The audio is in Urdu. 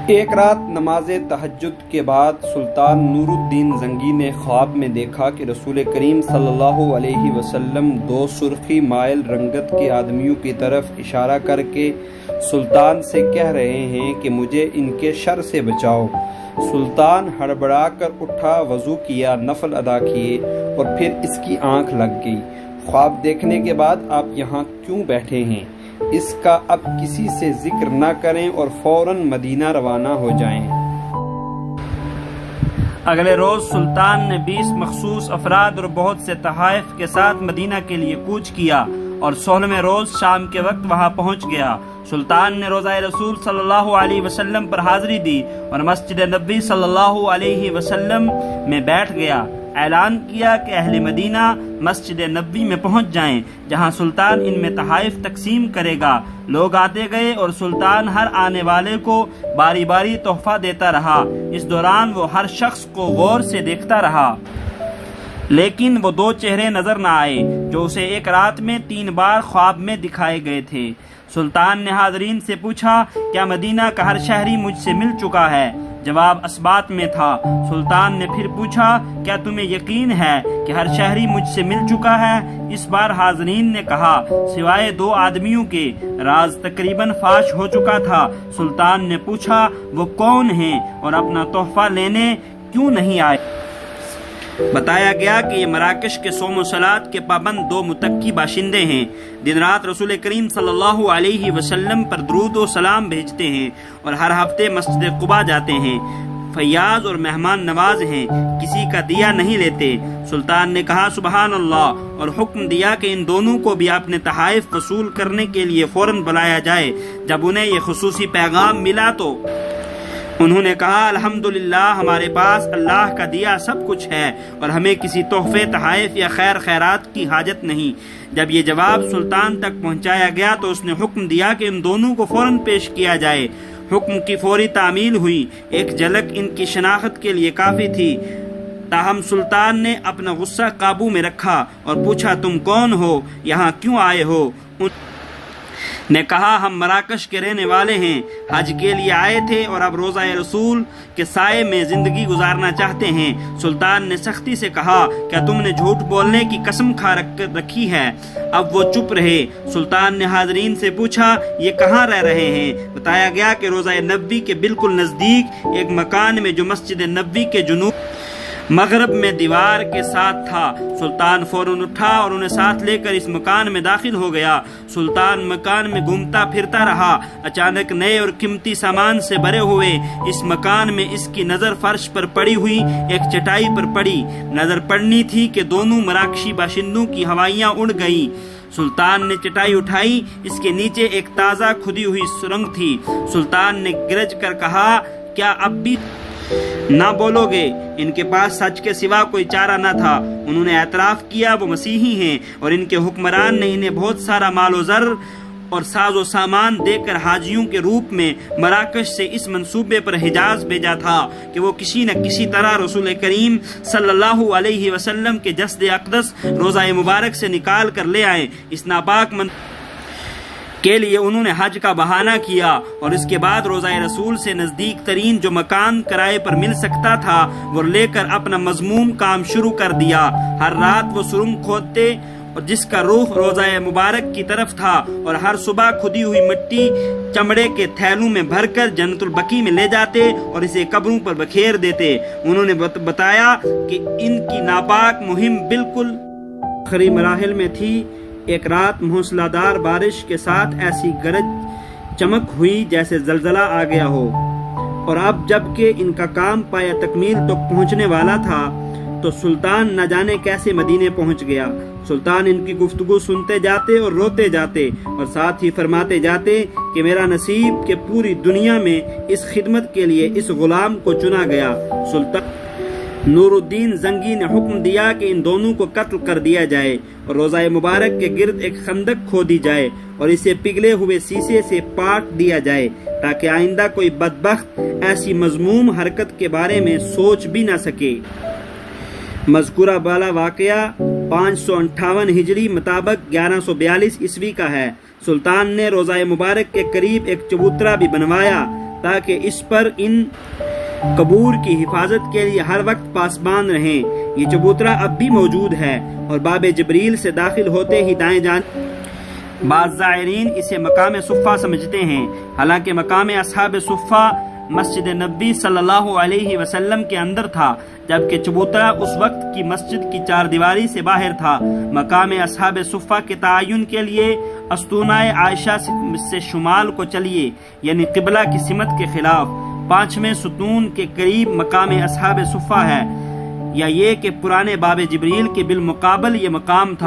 ایک رات نماز تہجد کے بعد سلطان نور الدین زنگی نے خواب میں دیکھا کہ رسول کریم صلی اللہ علیہ وسلم دو سرخی مائل رنگت کے آدمیوں کی طرف اشارہ کر کے سلطان سے کہہ رہے ہیں کہ مجھے ان کے شر سے بچاؤ۔ سلطان ہڑبڑا کر اٹھا، وضو کیا، نفل ادا کیے اور پھر اس کی آنکھ لگ گئی۔ خواب دیکھنے کے بعد آپ یہاں کیوں بیٹھے ہیں؟ اس کا اب کسی سے ذکر نہ کریں اور فوراً مدینہ روانہ ہو جائیں۔ اگلے روز سلطان نے 20 مخصوص افراد اور بہت سے تحائف کے ساتھ مدینہ کے لیے کوچ کیا اور 16ویں روز شام کے وقت وہاں پہنچ گیا۔ سلطان نے روضہ رسول صلی اللہ علیہ وسلم پر حاضری دی اور مسجد نبوی صلی اللہ علیہ وسلم میں بیٹھ گیا۔ اعلان کیا کہ اہل مدینہ مسجد نبوی میں پہنچ جائیں، جہاں سلطان ان میں تحائف تقسیم کرے گا۔ لوگ آتے گئے اور سلطان ہر آنے والے کو باری باری تحفہ دیتا رہا۔ اس دوران وہ ہر شخص کو غور سے دیکھتا رہا، لیکن وہ دو چہرے نظر نہ آئے جو اسے ایک رات میں 3 بار خواب میں دکھائے گئے تھے۔ سلطان نے حاضرین سے پوچھا، کیا مدینہ کا ہر شہری مجھ سے مل چکا ہے؟ جواب اثبات میں تھا۔ سلطان نے پھر پوچھا، کیا تمہیں یقین ہے کہ ہر شہری مجھ سے مل چکا ہے؟ اس بار حاضرین نے کہا، سوائے 2 آدمیوں کے۔ راز تقریباً فاش ہو چکا تھا۔ سلطان نے پوچھا، وہ کون ہیں اور اپنا تحفہ لینے کیوں نہیں آئے؟ بتایا گیا کہ یہ مراکش کے صوم و صلات کے پابند 2 متقی باشندے ہیں۔ دن رات رسول کریم صلی اللہ علیہ وسلم پر درود و سلام بھیجتے ہیں اور ہر ہفتے مسجد قباء جاتے ہیں۔ فیاض اور مہمان نواز ہیں، کسی کا دیا نہیں لیتے۔ سلطان نے کہا، سبحان اللہ، اور حکم دیا کہ ان دونوں کو بھی اپنے تحائف وصول کرنے کے لیے فوراً بلایا جائے۔ جب انہیں یہ خصوصی پیغام ملا تو انہوں نے کہا، الحمدللہ، ہمارے پاس اللہ کا دیا سب کچھ ہے اور ہمیں کسی تحفے، تحائف یا خیر خیرات کی حاجت نہیں۔ جب یہ جواب سلطان تک پہنچایا گیا تو اس نے حکم دیا کہ ان دونوں کو فوراً پیش کیا جائے۔ حکم کی فوری تعمیل ہوئی۔ ایک جھلک ان کی شناخت کے لیے کافی تھی، تاہم سلطان نے اپنا غصہ قابو میں رکھا اور پوچھا، تم کون ہو؟ یہاں کیوں آئے ہو؟ نے کہا، ہم مراکش کے رہنے والے ہیں، حج کے لیے آئے تھے اور اب روضہ رسول کے سائے میں زندگی گزارنا چاہتے ہیں۔ سلطان نے سختی سے کہا، کیا تم نے جھوٹ بولنے کی قسم کھا رکھی ہے؟ اب وہ چپ رہے۔ سلطان نے حاضرین سے پوچھا، یہ کہاں رہ رہے ہیں؟ بتایا گیا کہ روضہ نبوی کے بالکل نزدیک ایک مکان میں جو مسجد نبوی کے جنوب مغرب میں دیوار کے ساتھ تھا۔ سلطان فوراً اٹھا اور انہیں ساتھ لے کر اس مکان میں داخل ہو گیا۔ سلطان مکان میں گھومتا پھرتا رہا۔ اچانک نئے اور قیمتی سامان سے بھرے ہوئے اس مکان میں اس کی نظر فرش پر پڑی ہوئی ایک چٹائی پر پڑی۔ نظر پڑنی تھی کہ دونوں مراکشی باشندوں کی ہوائیاں اڑ گئیں۔ سلطان نے چٹائی اٹھائی، اس کے نیچے ایک تازہ کھدی ہوئی سرنگ تھی۔ سلطان نے گرج کر کہا، کیا اب بھی نہ بولو گے؟ ان کے پاس سچ کے سوا کوئی چارہ نہ تھا۔ انہوں نے اعتراف کیا وہ مسیحی ہیں اور ان کے حکمران نے انہیں بہت سارا مال و زر اور ساز و سامان دے کر حاجیوں کے روپ میں مراکش سے اس منصوبے پر حجاز بھیجا تھا کہ وہ کسی نہ کسی طرح رسول کریم صلی اللہ علیہ وسلم کے جسد اقدس روضہ مبارک سے نکال کر لے آئیں۔ اس ناپاک کے لیے انہوں نے حج کا بہانہ کیا اور اس کے بعد روضہ رسول سے نزدیک ترین جو مکان کرائے پر مل سکتا تھا وہ لے کر اپنا مذموم کام شروع کر دیا۔ ہر رات وہ سرنگ کھودتے اور جس کا رخ روضہ مبارک کی طرف تھا اور ہر صبح کھدی ہوئی مٹی چمڑے کے تھیلوں میں بھر کر جنت البقیع میں لے جاتے اور اسے قبروں پر بکھیر دیتے۔ انہوں نے بتایا کہ ان کی ناپاک مہم بالکل آخری مراحل میں تھی۔ ایک رات موسلا دار بارش کے ساتھ ایسی گرج چمک ہوئی جیسے زلزلہ آ گیا ہو، اور اب جب کہ ان کا کام پایا تکمیل تک پہنچنے والا تھا تو سلطان نہ جانے کیسے مدینے پہنچ گیا۔ سلطان ان کی گفتگو سنتے جاتے اور روتے جاتے اور ساتھ ہی فرماتے جاتے کہ میرا نصیب کہ پوری دنیا میں اس خدمت کے لیے اس غلام کو چنا گیا۔ سلطان نور الدین زنگی نے حکم دیا کہ ان دونوں کو قتل کر دیا جائے اور روضہ مبارک کے گرد ایک خندق کھودی جائے اور اسے پگھلے ہوئے سیسے سے پاٹ دیا جائے تاکہ آئندہ کوئی بدبخت ایسی مذموم حرکت کے بارے میں سوچ بھی نہ سکے۔ مذکورہ بالا واقعہ 558 ہجری مطابق 1142 عیسوی کا ہے۔ سلطان نے روضہ مبارک کے قریب ایک چبوترا بھی بنوایا تاکہ اس پر ان قبور کی حفاظت کے لیے ہر وقت پاسبان رہیں۔ یہ چبوترا اب بھی موجود ہے اور باب جبریل سے داخل ہوتے ہی دائیں جانب بعض زائرین اسے مقام صفہ سمجھتے ہیں، حالانکہ مقام اصحاب صفہ مسجد نبی صلی اللہ علیہ وسلم کے اندر تھا، جبکہ چبوترا اس وقت کی مسجد کی چار دیواری سے باہر تھا۔ مقام اصحاب صفہ کے تعین کے لیے استونہ عائشہ سے شمال کو چلیے، یعنی قبلہ کی سمت کے خلاف 5ویں ستون کے قریب مقام اصحاب صفہ ہے، یا یہ کہ پرانے باب جبریل کے بالمقابل یہ مقام تھا۔